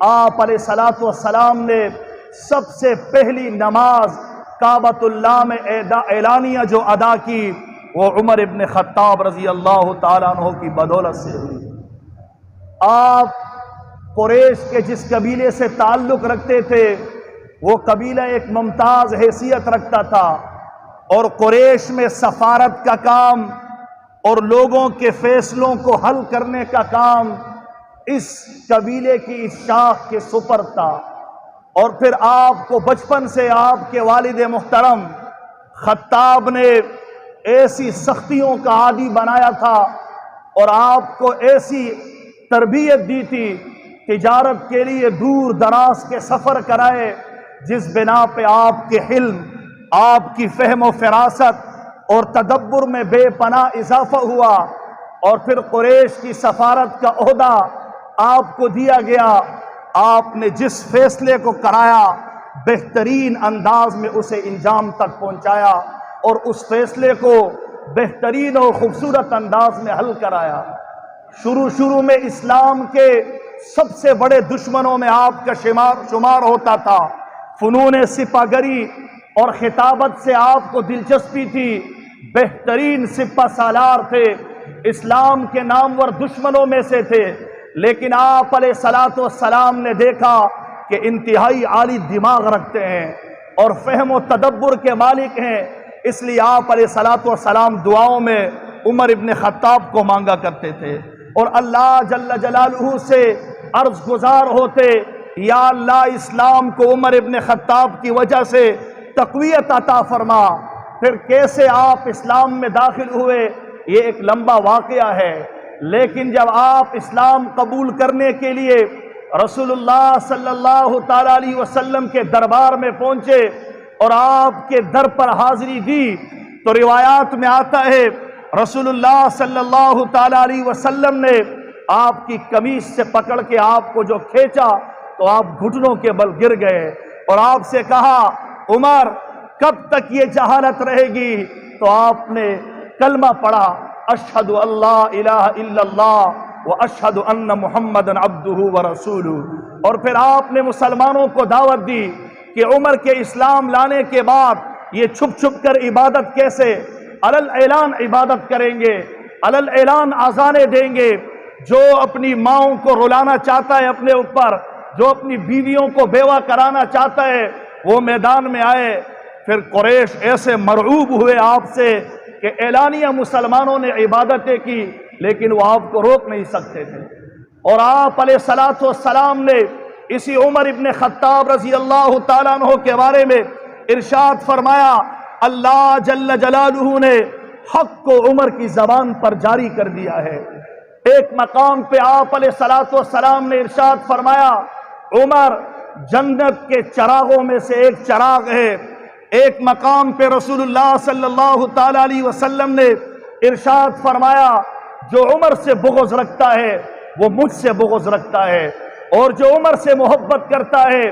آپ علیہ الصلوۃ والسلام نے سب سے پہلی نماز کعبۃ اللہ میں اعلانیہ جو ادا کی وہ عمر ابن خطاب رضی اللہ تعالیٰ عنہ کی بدولت سے ہوئی۔ آپ قریش کے جس قبیلے سے تعلق رکھتے تھے وہ قبیلہ ایک ممتاز حیثیت رکھتا تھا، اور قریش میں سفارت کا کام اور لوگوں کے فیصلوں کو حل کرنے کا کام اس قبیلے کی اس شاخ کے سپرد تھا۔ اور پھر آپ کو بچپن سے آپ کے والد محترم خطاب نے ایسی سختیوں کا عادی بنایا تھا اور آپ کو ایسی تربیت دی تھی، تجارت کے لیے دور دراز کے سفر کرائے، جس بنا پہ آپ کے حلم، آپ کی فہم و فراست اور تدبر میں بے پناہ اضافہ ہوا، اور پھر قریش کی سفارت کا عہدہ آپ کو دیا گیا۔ آپ نے جس فیصلے کو کرایا بہترین انداز میں اسے انجام تک پہنچایا اور اس فیصلے کو بہترین اور خوبصورت انداز میں حل کرایا۔ شروع میں اسلام کے سب سے بڑے دشمنوں میں آپ کا شمار ہوتا تھا۔ فنون سپہ گری اور خطابت سے آپ کو دلچسپی تھی، بہترین سپہ سالار تھے، اسلام کے نامور دشمنوں میں سے تھے، لیکن آپ علیہ الصلوۃ والسلام نے دیکھا کہ انتہائی عالی دماغ رکھتے ہیں اور فہم و تدبر کے مالک ہیں، اس لیے آپ علیہ الصلوۃ والسلام دعاؤں میں عمر ابن خطاب کو مانگا کرتے تھے اور اللہ جل جلالہ سے عرض گزار ہوتے، یا اللہ اسلام کو عمر ابن خطاب کی وجہ سے تقویت عطا فرما۔ پھر کیسے آپ اسلام میں داخل ہوئے یہ ایک لمبا واقعہ ہے، لیکن جب آپ اسلام قبول کرنے کے لیے رسول اللہ صلی اللہ تعالیٰ علیہ وسلم کے دربار میں پہنچے اور آپ کے در پر حاضری دی تو روایات میں آتا ہے رسول اللہ صلی اللہ تعالیٰ علیہ وسلم نے آپ کی قمیص سے پکڑ کے آپ کو جو کھینچا تو آپ گھٹنوں کے بل گر گئے اور آپ سے کہا عمر کب تک یہ جہالت رہے گی؟ تو آپ نے کلمہ پڑھا، اشہد اللہ الہ الا اللہ و اشہد ان محمدً عبدہ و رسولہ، اور پھر آپ نے مسلمانوں کو دعوت دی کہ عمر کے اسلام لانے کے بعد یہ چھپ چھپ کر عبادت کیسے، علل اعلان عبادت کریں گے، علل اعلان اذانیں دیں گے۔ جو اپنی ماؤں کو رلانا چاہتا ہے اپنے اوپر، جو اپنی بیویوں کو بیوہ کرانا چاہتا ہے وہ میدان میں آئے۔ پھر قریش ایسے مرعوب ہوئے آپ سے کہ اعلانیہ مسلمانوں نے عبادتیں کی لیکن وہ آپ کو روک نہیں سکتے تھے، اور آپ علیہ الصلوۃ والسلام نے اسی عمر ابن خطاب رضی اللہ تعالیٰ عنہ کے بارے میں ارشاد فرمایا، اللہ جل جلالہ نے حق کو عمر کی زبان پر جاری کر دیا ہے۔ ایک مقام پہ آپ علیہ الصلوۃ والسلام نے ارشاد فرمایا، عمر جنت کے چراغوں میں سے ایک چراغ ہے۔ ایک مقام پہ رسول اللہ صلی اللہ تعالیٰ علیہ وسلم نے ارشاد فرمایا، جو عمر سے بغض رکھتا ہے وہ مجھ سے بغض رکھتا ہے، اور جو عمر سے محبت کرتا ہے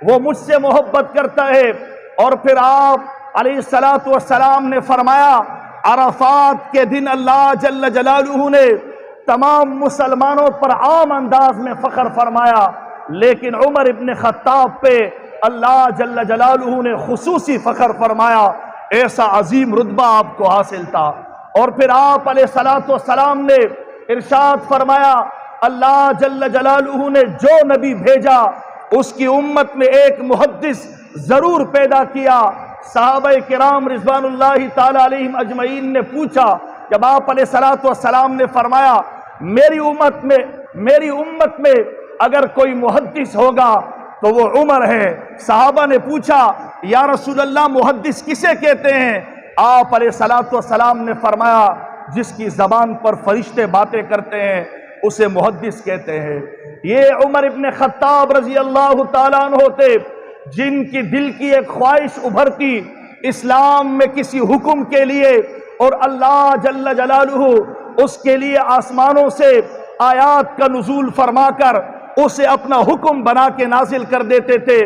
وہ مجھ سے محبت کرتا ہے۔ اور پھر آپ علیہ الصلوۃ والسلام نے فرمایا، عرفات کے دن اللہ جل جلالہ نے تمام مسلمانوں پر عام انداز میں فخر فرمایا، لیکن عمر ابن خطاب پہ اللہ جل جلالہ نے خصوصی فخر فرمایا، ایسا عظیم رتبہ آپ کو حاصل تھا۔ اور پھر آپ علیہ الصلوۃ والسلام نے ارشاد فرمایا، اللہ جل جلالہ نے جو نبی بھیجا اس کی امت میں ایک محدث ضرور پیدا کیا۔ صحابہ کرام رضوان اللہ تعالی علیہم اجمعین نے پوچھا، جب آپ علیہ الصلوۃ والسلام نے فرمایا میری امت میں اگر کوئی محدث ہوگا تو وہ عمر ہے، صحابہ نے پوچھا یا رسول اللہ محدث کسے کہتے ہیں؟ آپ علیہ الصلوۃ والسلام نے فرمایا، جس کی زبان پر فرشتے باتیں کرتے ہیں اسے محدث کہتے ہیں۔ یہ عمر ابن خطاب رضی اللہ تعالیٰ عنہ تھے جن کی دل کی ایک خواہش ابھرتی اسلام میں کسی حکم کے لیے، اور اللہ جل جلالہ اس کے لیے آسمانوں سے آیات کا نزول فرما کر اسے اپنا حکم بنا کے نازل کر دیتے تھے۔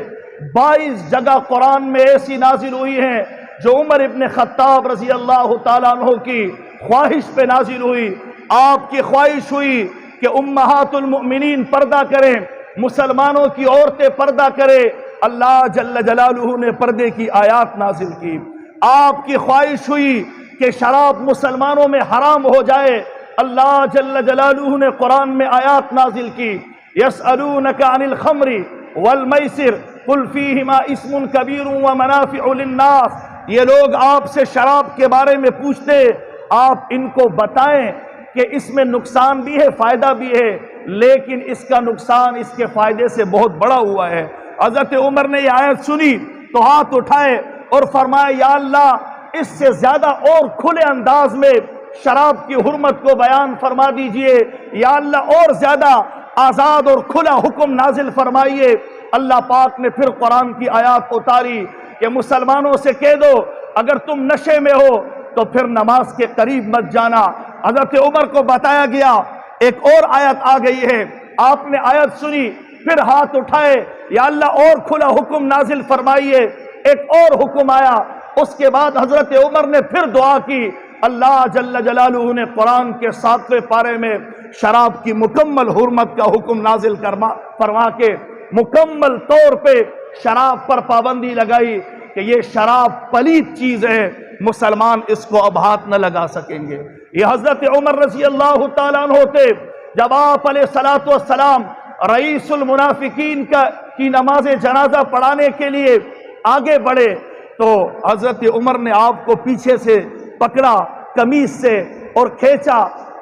22 جگہ قرآن میں ایسی نازل ہوئی ہیں جو عمر ابن خطاب رضی اللہ تعالیٰ عنہ کی خواہش پہ نازل ہوئی۔ آپ کی خواہش ہوئی کہ امہات المؤمنین پردہ کریں، مسلمانوں کی عورتیں پردہ کرے، اللہ جل جلالہ نے پردے کی آیات نازل کی۔ آپ کی خواہش ہوئی کہ شراب مسلمانوں میں حرام ہو جائے، اللہ جل جلالہ نے قرآن میں آیات نازل کی۔ یسألونک عن الخمر والمیسر قل فیہما اسم کبیر ومنافع للناس، یہ لوگ آپ سے شراب کے بارے میں پوچھتے، آپ ان کو بتائیں کہ اس میں نقصان بھی ہے فائدہ بھی ہے، لیکن اس کا نقصان اس کے فائدے سے بہت بڑا ہوا ہے۔ حضرت عمر نے یہ آیت سنی تو ہاتھ اٹھائے اور فرمایا یا اللہ اس سے زیادہ اور کھلے انداز میں شراب کی حرمت کو بیان فرما دیجئے، یا اللہ اور زیادہ آزاد اور کھلا حکم نازل فرمائیے۔ اللہ پاک نے پھر قرآن کی آیات اتاری کہ مسلمانوں سے کہہ دو اگر تم نشے میں ہو تو پھر نماز کے قریب مت جانا۔ حضرت عمر کو بتایا گیا ایک اور آیت آ گئی ہے، آپ نے آیت سنی پھر ہاتھ اٹھائے یا اللہ اور کھلا حکم نازل فرمائیے، ایک اور حکم آیا۔ اس کے بعد حضرت عمر نے پھر دعا کی، اللہ جل جلالہ نے قرآن کے 7ویں پارے میں شراب کی مکمل حرمت کا حکم نازل فرما کے مکمل طور پہ شراب پر پابندی لگائی کہ یہ شراب پلید چیز ہے، مسلمان اس کو اب ہاتھ نہ لگا سکیں گے۔ یہ حضرت عمر رضی اللہ تعالیٰ عنہ تھے، جب آپ علیہ الصلوۃ والسلام رئیس المنافقین کی نماز جنازہ پڑھانے کے لیے آگے بڑھے تو حضرت عمر نے آپ کو پیچھے سے پکڑا قمیص سے اور کھینچا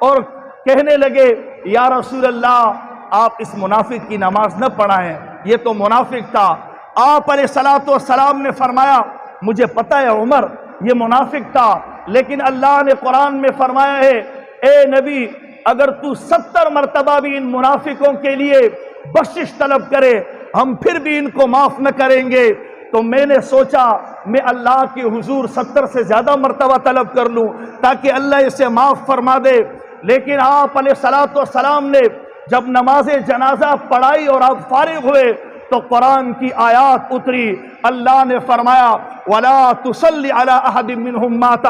اور کہنے لگے یا رسول اللہ آپ اس منافق کی نماز نہ پڑھائیں، یہ تو منافق تھا۔ آپ علیہ الصلوۃ والسلام نے فرمایا مجھے پتہ ہے عمر یہ منافق تھا، لیکن اللہ نے قرآن میں فرمایا ہے اے نبی اگر تو 70 مرتبہ بھی ان منافقوں کے لیے بخشش طلب کرے ہم پھر بھی ان کو معاف نہ کریں گے۔ تو میں نے سوچا میں اللہ کے حضور 70 سے زیادہ مرتبہ طلب کر لوں تاکہ اللہ اسے معاف فرما دے، لیکن آپ علیہ الصلوۃ والسلام نے جب نماز جنازہ پڑھائی اور آپ فارغ ہوئے تو قرآن کی آیات اتری، اللہ نے فرمایا وَلَا تُصَلِّ عَلَىٰ أَحَدٍ مِّنْهُمْ مَاتَ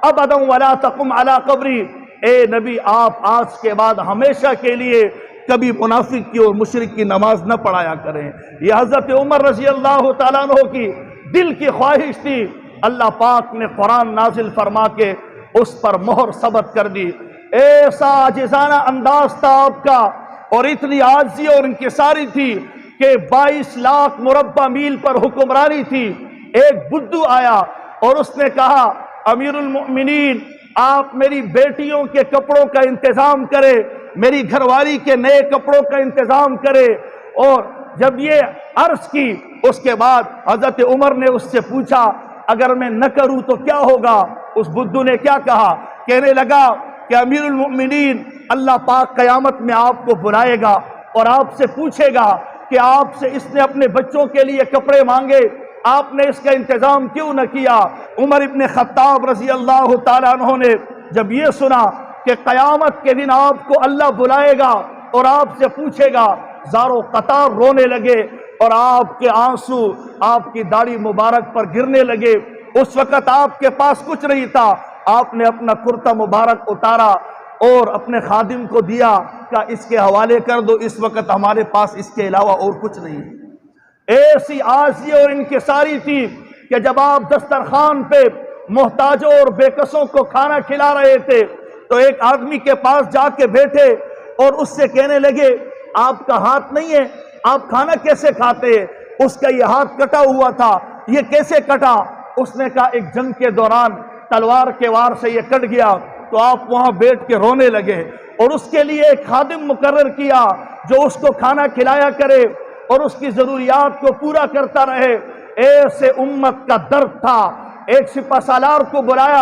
أَبَدًا وَلَا تَقُمْ عَلَىٰ قَبْرِهِ، اے نبی آپ آج کے بعد ہمیشہ کے لیے کبھی منافق کی اور مشرک کی نماز نہ پڑھایا کریں۔ یہ حضرت عمر رضی اللہ تعالیٰ عنہ کی دل کی خواہش تھی، اللہ پاک نے قرآن نازل فرما کے اس پر مہر ثبت کر دی۔ ایسا عاجزانہ انداز تھا آپ کا اور اتنی عاجزی اور انکساری تھی کہ 22 لاکھ مربع میل پر حکمرانی تھی۔ ایک بدھو آیا اور اس نے کہا امیر المؤمنین آپ میری بیٹیوں کے کپڑوں کا انتظام کرے، میری گھر والی کے نئے کپڑوں کا انتظام کرے، اور جب یہ عرض کی اس کے بعد حضرت عمر نے اس سے پوچھا اگر میں نہ کروں تو کیا ہوگا؟ اس بدھو نے کیا کہا؟ کہنے لگا کہ امیر المؤمنین اللہ پاک قیامت میں آپ کو بلائے گا اور آپ سے پوچھے گا کہ آپ سے اس نے اپنے بچوں کے لیے کپڑے مانگے، آپ نے اس کا انتظام کیوں نہ کیا؟ عمر ابن خطاب رضی اللہ تعالیٰ عنہ نے جب یہ سنا کہ قیامت کے دن آپ کو اللہ بلائے گا اور آپ سے پوچھے گا، زاروں قطار رونے لگے اور آپ کے آنسو آپ کی داڑھی مبارک پر گرنے لگے۔ اس وقت آپ کے پاس کچھ نہیں تھا، آپ نے اپنا کرتا مبارک اتارا اور اپنے خادم کو دیا کہ اس کے حوالے کر دو، اس وقت ہمارے پاس اس کے علاوہ اور کچھ نہیں۔ ایسی عاجزی اور انکساری تھی کہ جب آپ دسترخوان پہ محتاجوں اور بے کسوں کو کھانا کھلا رہے تھے تو ایک آدمی کے پاس جا کے بیٹھے اور اس سے کہنے لگے آپ کا ہاتھ نہیں ہے، آپ کھانا کیسے کھاتے ہیں؟ اس کا یہ ہاتھ کٹا ہوا تھا، یہ کیسے کٹا؟ اس نے کہا ایک جنگ کے دوران تلوار کے وار سے یہ کٹ گیا۔ تو آپ وہاں بیٹھ کے رونے لگے اور اس کے لیے ایک خادم مقرر کیا جو اس کو کھانا کھلایا کرے اور اس کی ضروریات کو پورا کرتا رہے۔ ایسے امت کا درد تھا۔ ایک سپہ سالار کو بلایا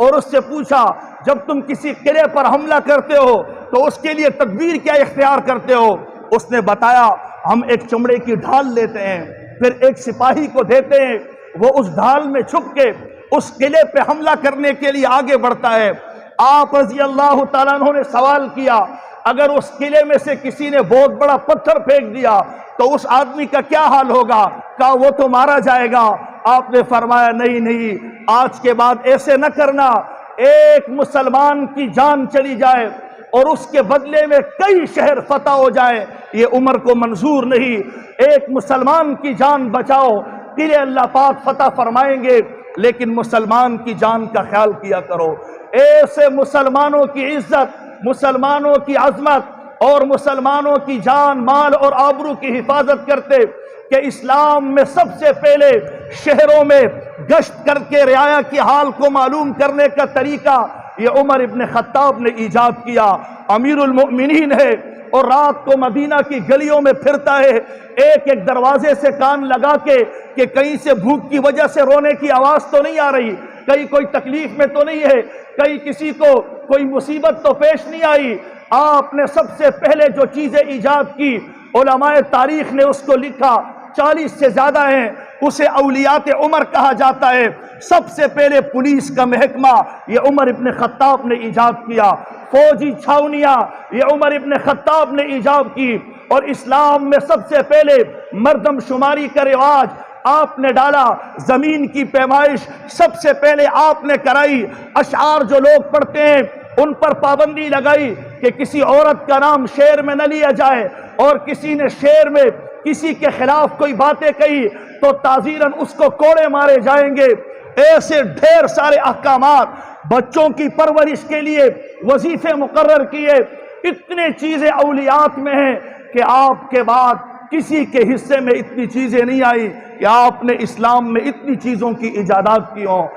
اور اس سے پوچھا جب تم کسی قلعے پر حملہ کرتے ہو تو اس کے لیے تدبیر کیا اختیار کرتے ہو؟ اس نے بتایا ہم ایک چمڑے کی ڈھال لیتے ہیں، پھر ایک سپاہی کو دیتے ہیں، وہ اس ڈھال میں چھپ کے اس قلعے پہ حملہ کرنے کے لیے آگے بڑھتا ہے۔ آپ رضی اللہ تعالیٰ عنہ نے سوال کیا اگر اس قلعے میں سے کسی نے بہت بڑا پتھر پھینک دیا تو اس آدمی کا کیا حال ہوگا؟ کہا وہ تو مارا جائے گا۔ آپ نے فرمایا نہیں نہیں، آج کے بعد ایسے نہ کرنا، ایک مسلمان کی جان چلی جائے اور اس کے بدلے میں کئی شہر فتح ہو جائے، یہ عمر کو منظور نہیں۔ ایک مسلمان کی جان بچاؤ، قلعے اللہ پاک فتح فرمائیں گے، لیکن مسلمان کی جان کا خیال کیا کرو۔ ایسے مسلمانوں کی عزت، مسلمانوں کی عظمت اور مسلمانوں کی جان مال اور آبرو کی حفاظت کرتے کہ اسلام میں سب سے پہلے شہروں میں گشت کر کے رعایا کی حال کو معلوم کرنے کا طریقہ یہ عمر ابن خطاب نے ایجاد کیا۔ امیر المؤمنین ہے اور رات کو مدینہ کی گلیوں میں پھرتا ہے، ایک ایک دروازے سے کان لگا کے کہ کہیں سے بھوک کی وجہ سے رونے کی آواز تو نہیں آ رہی، کہیں کوئی تکلیف میں تو نہیں ہے، کہیں کسی کو کوئی مصیبت تو پیش نہیں آئی۔ آپ نے سب سے پہلے جو چیزیں ایجاد کی، علماء تاریخ نے اس کو لکھا، 40 سے زیادہ ہیں، اسے اولیات عمر کہا جاتا ہے۔ سب سے پہلے پولیس کا محکمہ یہ عمر ابن خطاب نے ایجاد کیا، فوجی چھاونیاں یہ عمر ابن خطاب نے ایجاد کی، اور اسلام میں سب سے پہلے مردم شماری کا رواج آپ نے ڈالا، زمین کی پیمائش سب سے پہلے آپ نے کرائی، اشعار جو لوگ پڑھتے ہیں ان پر پابندی لگائی کہ کسی عورت کا نام شعر میں نہ لیا جائے، اور کسی نے شعر میں کسی کے خلاف کوئی باتیں کہی تو تعزیراً اس کو کوڑے مارے جائیں گے۔ ایسے ڈھیر سارے احکامات، بچوں کی پرورش کے لیے وظیفے مقرر کیے، اتنے چیزیں اولیات میں ہیں کہ آپ کے بعد کسی کے حصے میں اتنی چیزیں نہیں آئی کہ آپ نے اسلام میں اتنی چیزوں کی ایجادات کی ہوں۔